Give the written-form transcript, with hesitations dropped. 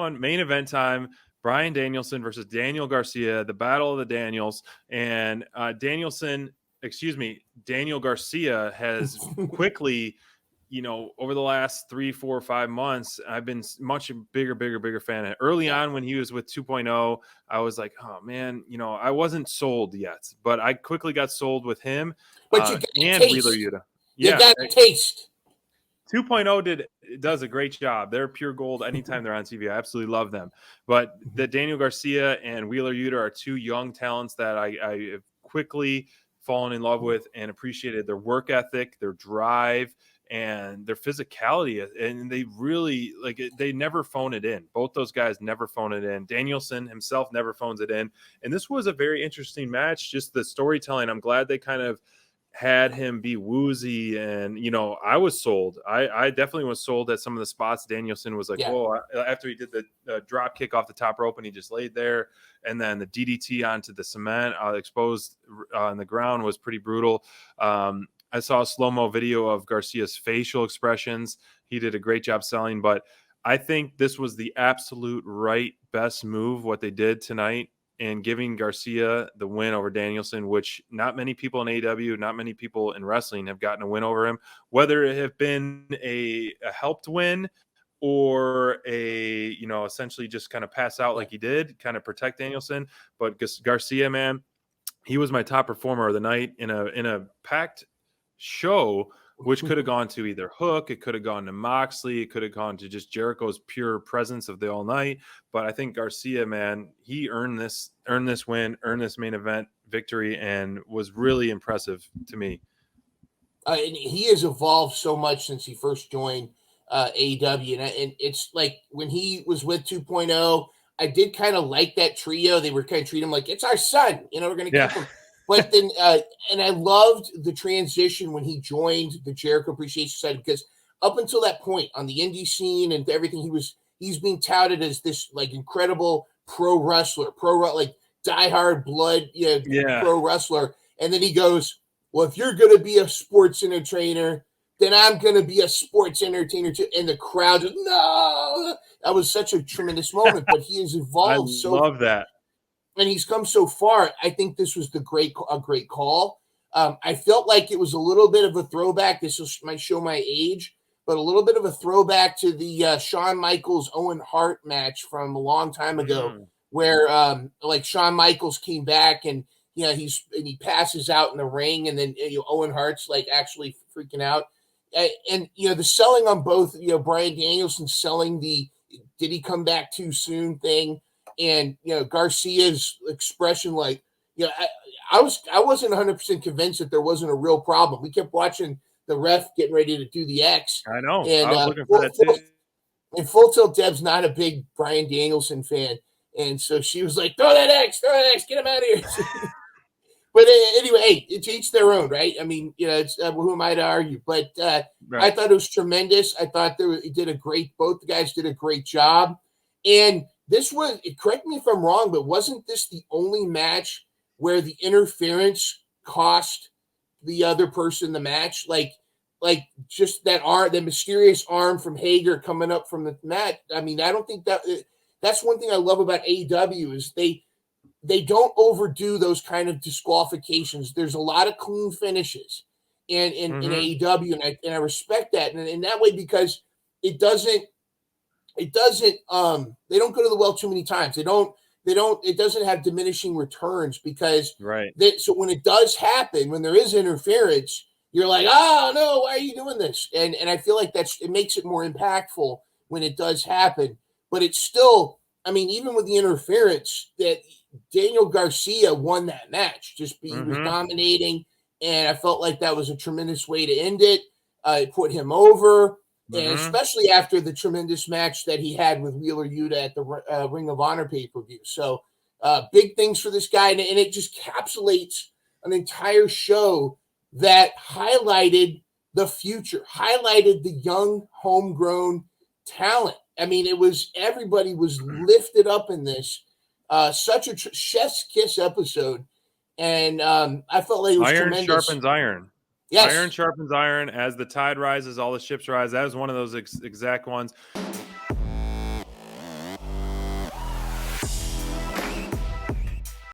one, main event time. Bryan Danielson versus Daniel Garcia, the battle of the Daniels. And Daniel Garcia has quickly, over the last 3, 4, 5 months, I've been much bigger fan. Early on when he was with 2.0, I was like, oh man, I wasn't sold yet, but I quickly got sold with him. But you got and taste. Wheeler Yuta. You got taste. 2.0 does a great job. They're pure gold anytime they're on TV. I absolutely love them. But the Daniel Garcia and Wheeler Yuta are two young talents that I have quickly fallen in love with and appreciated their work ethic, their drive, and their physicality. And they really they never phone it in. Both those guys never phone it in. Danielson himself never phones it in. And this was a very interesting match. Just the storytelling. I'm glad they kind of had him be woozy, and I was sold. I definitely was sold at some of the spots. Danielson was like, whoa, after he did the drop kick off the top rope and he just laid there, and then the DDT onto the cement exposed on the ground was pretty brutal. I saw a slow-mo video of Garcia's facial expressions. He did a great job selling, but I think this was the absolute best move, what they did tonight, and giving Garcia the win over Danielson, which not many people in AEW, not many people in wrestling have gotten a win over him, whether it have been a helped win or essentially just kind of pass out like he did, kind of protect Danielson. But Garcia, man, he was my top performer of the night in a packed show, which could have gone to either Hook, it could have gone to Moxley, it could have gone to just Jericho's pure presence of the all night. But I think Garcia, man, he earned this win, earned this main event victory, and was really impressive to me. And he has evolved so much since he first joined AEW, and it's like when he was with 2.0, I did kind of like that trio. They were kind of treating him like it's our son, we're going to keep him. But then, and I loved the transition when he joined the Jericho Appreciation Society, because up until that point on the indie scene and everything, he's being touted as this incredible pro wrestler, diehard blood, pro wrestler. And then he goes, well, if you're going to be a sports entertainer, then I'm going to be a sports entertainer too. And the crowd just, no, that was such a tremendous moment, but he has evolved. I love that. And he's come so far. I think this was a great call. I felt like it was a little bit of a throwback. This might show my age, but a little bit of a throwback to the Shawn Michaels Owen Hart match from a long time ago, where Shawn Michaels came back and he passes out in the ring, and then Owen Hart's actually freaking out, and the selling on both Bryan Danielson selling the did he come back too soon thing. And Garcia's expression, I wasn't 100% convinced that there wasn't a real problem. We kept watching the ref getting ready to do the X. I know. And I was looking for that too. And Full Tilt Deb's not a big Bryan Danielson fan, and so she was like, "Throw that X, get him out of here." But anyway, hey, it's each their own, right? I mean, it's who am I to argue? But I thought it was tremendous. I thought both the guys did a great job, and this was, correct me if I'm wrong, but wasn't this the only match where the interference cost the other person the match? Like just that the mysterious arm from Hager coming up from the mat. I mean, I don't think that's one thing I love about AEW is they don't overdo those kind of disqualifications. There's a lot of clean finishes in AEW, and I respect that. And in that way, because it doesn't they don't go to the well too many times. It doesn't have diminishing returns, because so when it does happen, when there is interference, you're like, oh no, why are you doing this? And I feel like it makes it more impactful when it does happen. But it's still, I mean, even with the interference, that Daniel Garcia won that match. He was dominating, and I felt like that was a tremendous way to end it. It put him over. And especially after the tremendous match that he had with Wheeler Yuta at the Ring of Honor pay-per-view. So big things for this guy. And it just encapsulates an entire show that highlighted the future, highlighted the young, homegrown talent. I mean, everybody was lifted up in this. Such a chef's kiss episode. And I felt like it was tremendous. Iron sharpens iron. Yes. Iron sharpens iron. As the tide rises, all the ships rise. That was one of those exact ones.